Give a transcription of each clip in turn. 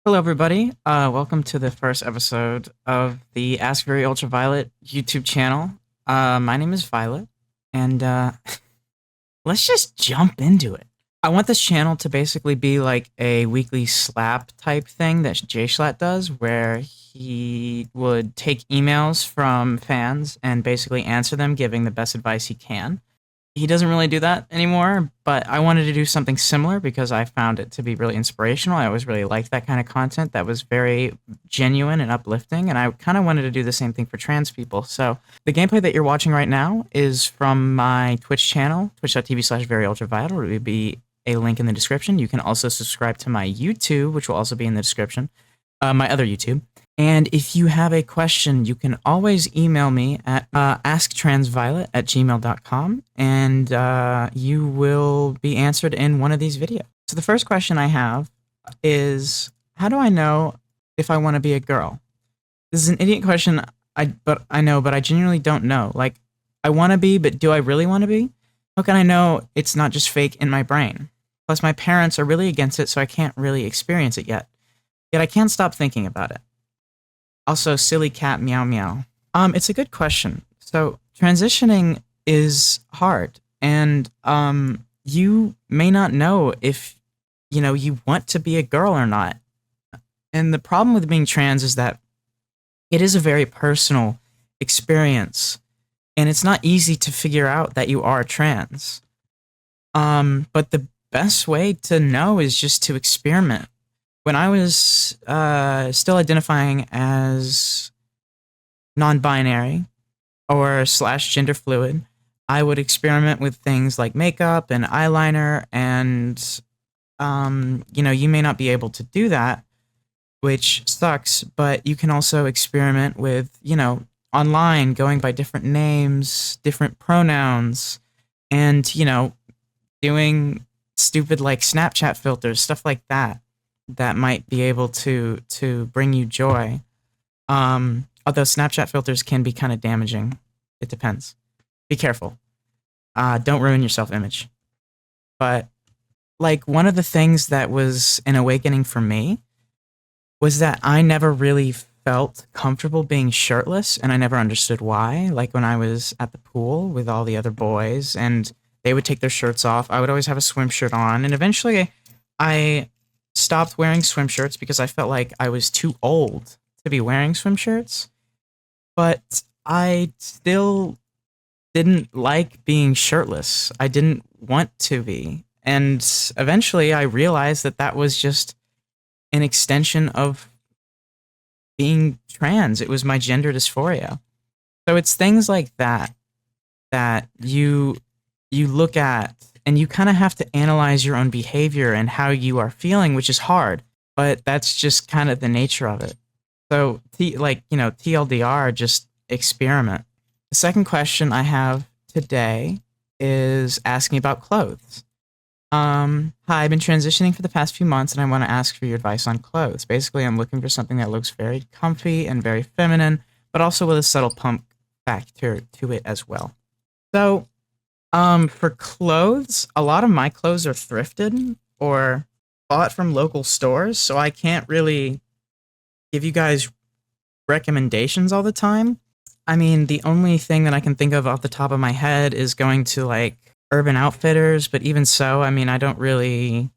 Hello, everybody. Welcome to the first episode of the Ask Very Ultraviolet YouTube channel. My name is Violet, and let's just jump into it. I want this channel to basically be like a weekly slap type thing that Jay Schlatt does, where he would take emails from fans and basically answer them, giving the best advice he can. He doesn't really do that anymore, but I wanted to do something similar because I found it to be really inspirational. I always really liked that kind of content that was very genuine and uplifting, and I kind of wanted to do the same thing for trans people. So the gameplay that you're watching right now is from my Twitch channel, twitch.tv/veryultraviolet. It will be a link in the description. You can also subscribe to my YouTube, which will also be in the description, my other YouTube. And if you have a question, you can always email me at asktransviolet@gmail.com, and you will be answered in one of these videos. So the first question I have is, how do I know if I want to be a girl? This is an idiot question, but I genuinely don't know. Like, I want to be, but do I really want to be? How can I know it's not just fake in my brain? Plus, my parents are really against it, so I can't really experience it yet. Yet I can't stop thinking about it. Also, silly cat meow meow. It's a good question. So transitioning is hard, and you may not know if you want to be a girl or not. And the problem with being trans is that it is a very personal experience, and it's not easy to figure out that you are trans. But the best way to know is just to experiment. When I was still identifying as non-binary or / gender fluid, I would experiment with things like makeup and eyeliner, and you may not be able to do that, which sucks, but you can also experiment with, online, going by different names, different pronouns, and, doing stupid like Snapchat filters, stuff like that might be able to bring you joy. Although Snapchat filters can be kind of damaging. It depends. Be careful. Don't ruin your self-image. But like, one of the things that was an awakening for me was that I never really felt comfortable being shirtless, and I never understood why. Like, when I was at the pool with all the other boys and they would take their shirts off, I would always have a swim shirt on, and eventually I stopped wearing swim shirts because I felt like I was too old to be wearing swim shirts. But I still didn't like being shirtless. I didn't want to be. And eventually I realized that that was just an extension of being trans. It was my gender dysphoria. So it's things like that you look at, and you kind of have to analyze your own behavior and how you are feeling, which is hard, but that's just kind of the nature of it. So, TLDR, just experiment. The second question I have today is asking about clothes. Hi, I've been transitioning for the past few months, and I want to ask for your advice on clothes. Basically, I'm looking for something that looks very comfy and very feminine, but also with a subtle punk factor to it as well. So, for clothes, a lot of my clothes are thrifted or bought from local stores, so I can't really give you guys recommendations all the time. I mean, the only thing that I can think of off the top of my head is going to like Urban Outfitters, but even so, I mean, I don't really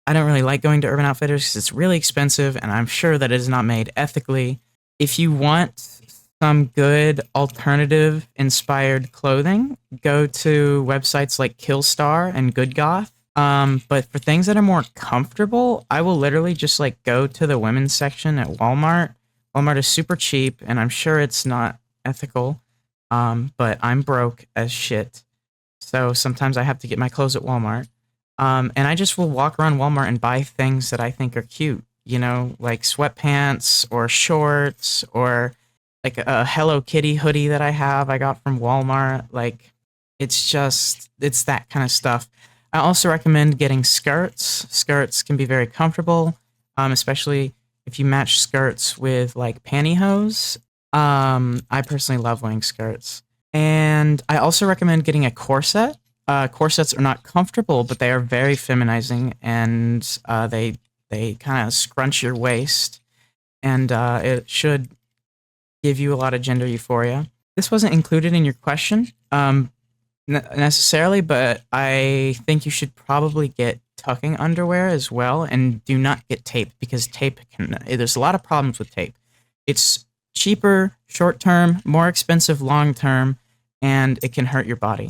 like going to Urban Outfitters because it's really expensive, and I'm sure that it is not made ethically. If you want some good alternative inspired clothing, go to websites like Killstar and Good Goth. But for things that are more comfortable, I will literally just like go to the women's section at Walmart. Walmart is super cheap, and I'm sure it's not ethical. But I'm broke as shit, so sometimes I have to get my clothes at Walmart. And I just will walk around Walmart and buy things that I think are cute, like sweatpants or shorts, or like a Hello Kitty hoodie that I got from Walmart. Like, it's that kind of stuff. I also recommend getting skirts. Skirts can be very comfortable, especially if you match skirts with like pantyhose. I personally love wearing skirts. And I also recommend getting a corset. Corsets are not comfortable, but they are very feminizing, and they They kind of scrunch your waist, and it should give you a lot of gender euphoria. This wasn't included in your question necessarily, but I think you should probably get tucking underwear as well, and do not get tape, because tape there's a lot of problems with tape. It's cheaper short term, more expensive long term, and it can hurt your body.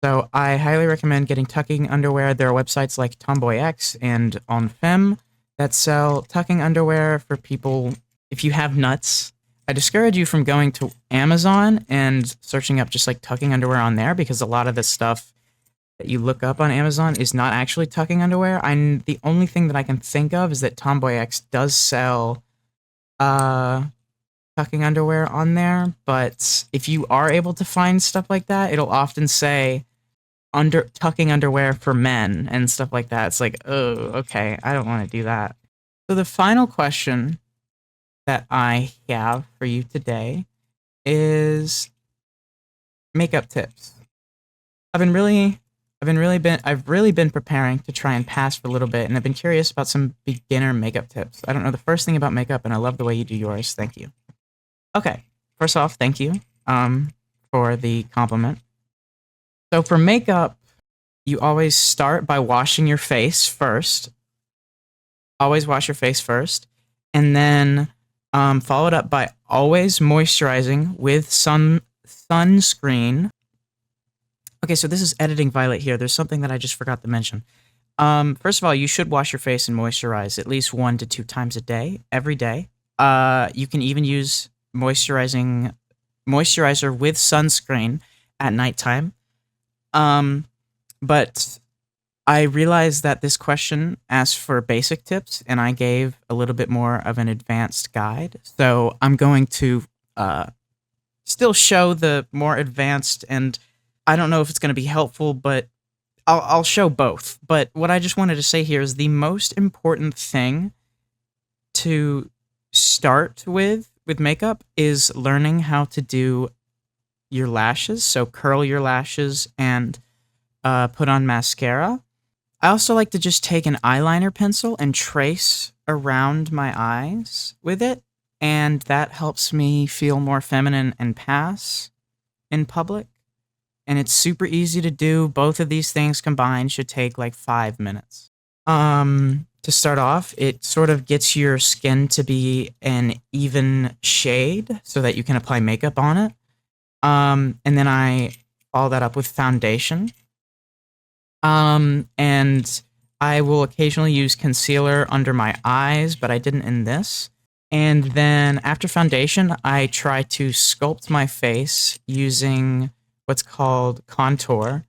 So I highly recommend getting tucking underwear. There are websites like Tomboy X and On Femme that sell tucking underwear for people. If you have nuts, I discourage you from going to Amazon and searching up just like tucking underwear on there, because a lot of the stuff that you look up on Amazon is not actually tucking underwear. The only thing that I can think of is that Tomboy X does sell tucking underwear on there, but if you are able to find stuff like that, it'll often say tucking underwear for men and stuff like that. It's like, oh, okay, I don't want to do that. So the final question that I have for you today is makeup tips. I've really been preparing to try and pass for a little bit, and I've been curious about some beginner makeup tips. I don't know the first thing about makeup, and I love the way you do yours. Thank you. Okay, first off, thank you for the compliment. So for makeup, you always start by washing your face first. Always wash your face first, and then followed up by always moisturizing with some sunscreen. Okay, so this is editing Violet here. There's something that I just forgot to mention. First of all, you should wash your face and moisturize at least 1 to 2 times a day, every day. You can even use moisturizer with sunscreen at nighttime. But I realized that this question asked for basic tips, and I gave a little bit more of an advanced guide. So I'm going to still show the more advanced, and I don't know if it's going to be helpful, but I'll show both. But what I just wanted to say here is the most important thing to start with makeup is learning how to do your lashes. So curl your lashes and put on mascara. I also like to just take an eyeliner pencil and trace around my eyes with it, and that helps me feel more feminine and pass in public. And it's super easy to do. Both of these things combined should take like 5 minutes. To start off, it sort of gets your skin to be an even shade so that you can apply makeup on it. And then I follow that up with foundation. And I will occasionally use concealer under my eyes, but I didn't in this. And then after foundation, I try to sculpt my face using what's called contour.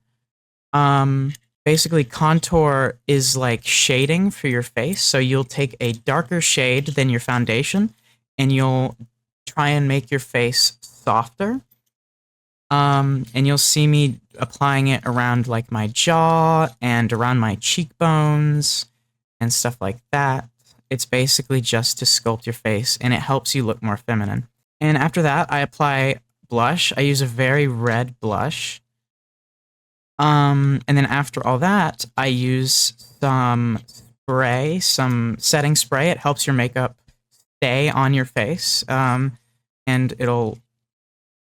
Basically, contour is like shading for your face. So you'll take a darker shade than your foundation, and you'll try and make your face softer. And you'll see me applying it around like my jaw and around my cheekbones and stuff like that. It's basically just to sculpt your face, and it helps you look more feminine. And after that, I apply blush. I use a very red blush. And then after all that, I use some spray, some setting spray. It helps your makeup stay on your face. And it'll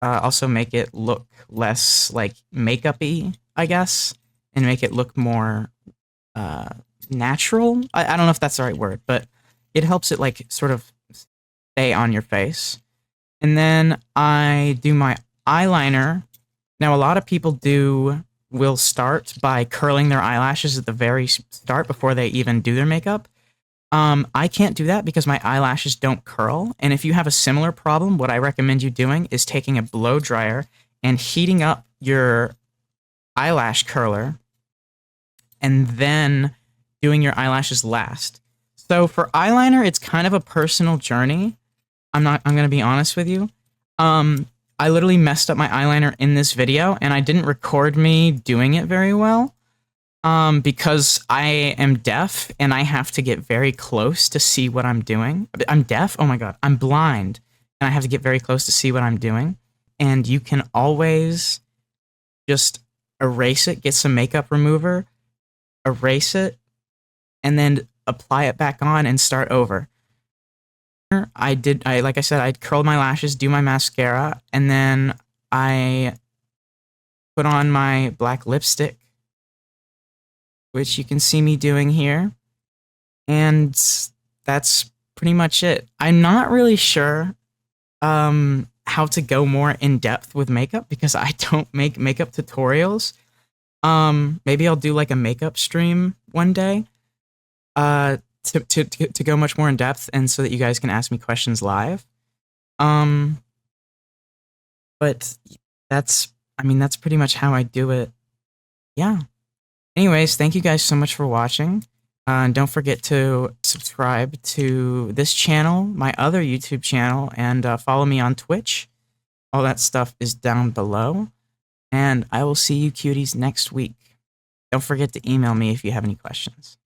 also make it look less like makeup-y, I guess, and make it look more natural. I don't know if that's the right word, but it helps it like sort of stay on your face. And then I do my eyeliner. Now, a lot of people will start by curling their eyelashes at the very start before they even do their makeup. I can't do that because my eyelashes don't curl. And if you have a similar problem, what I recommend you doing is taking a blow dryer and heating up your eyelash curler and then doing your eyelashes last. So for eyeliner, it's kind of a personal journey. I'm going to be honest with you. I literally messed up my eyeliner in this video, and I didn't record me doing it very well. Because I am deaf and I have to get very close to see what I'm doing. I'm deaf? Oh my god. I'm blind and I have to get very close to see what I'm doing. And you can always just erase it, get some makeup remover, erase it, and then apply it back on and start over. Like I said, I curled my lashes, do my mascara, and then I put on my black lipstick, which you can see me doing here. And that's pretty much it. I'm not really sure how to go more in depth with makeup because I don't make makeup tutorials. Maybe I'll do like a makeup stream one day to go much more in depth and so that you guys can ask me questions live. But that's pretty much how I do it. Yeah. Anyways, thank you guys so much for watching. And don't forget to subscribe to this channel, my other YouTube channel, and follow me on Twitch. All that stuff is down below. And I will see you cuties next week. Don't forget to email me if you have any questions.